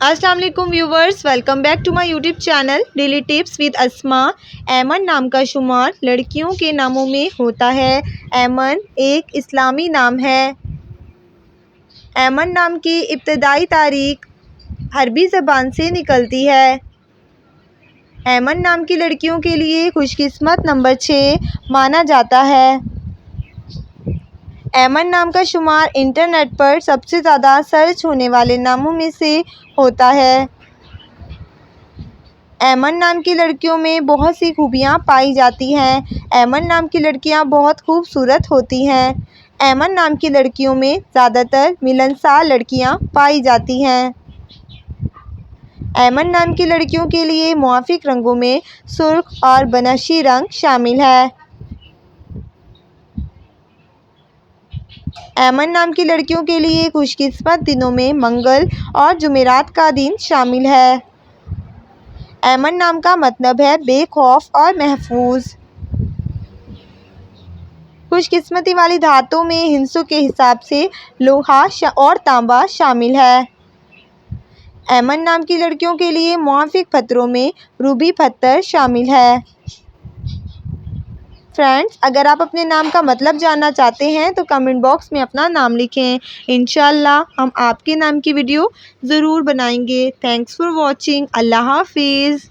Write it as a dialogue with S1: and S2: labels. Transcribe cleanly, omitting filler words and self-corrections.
S1: अस्सलाम वालेकुम viewers, welcome back to my YouTube channel daily tips with Asma. Aiman नाम का शुमार लड़कियों के नामों में होता है। ऐमन एक इस्लामी नाम है। ऐमन नाम की इब्तदाई तारीख अरबी ज़बान से निकलती है। ऐमन नाम की लड़कियों के लिए खुशकिस्मत नंबर 6 माना जाता है। ऐमन नाम का शुमार इंटरनेट पर सबसे ज़्यादा सर्च होने वाले नामों में से होता है। ऐमन नाम की लड़कियों में बहुत सी खूबियाँ पाई जाती हैं। ऐमन नाम की लड़कियाँ बहुत खूबसूरत होती हैं। ऐमन नाम की लड़कियों में ज़्यादातर मिलनसार लड़कियाँ पाई जाती हैं। ऐमन नाम की लड़कियों के लिए मुआफ़िक रंगों में सुर्ख और बनफशी रंग शामिल है। ऐमन नाम की लड़कियों के लिए खुशकिस्मत दिनों में मंगल और जुमेरात का दिन शामिल है। ऐमन नाम का मतलब है बेखौफ और महफूज। खुशकिस्मती वाली धातुओं में हिंसों के हिसाब से लोहा और तांबा शामिल है। ऐमन नाम की लड़कियों के लिए मुआफ़िक पत्थरों में रूबी पत्थर शामिल है। फ्रेंड्स, अगर आप अपने नाम का मतलब जानना चाहते हैं तो कमेंट बॉक्स में अपना नाम लिखें। इंशाल्लाह हम आपके नाम की वीडियो ज़रूर बनाएंगे। Thanks for watching. अल्लाह हाफिज़।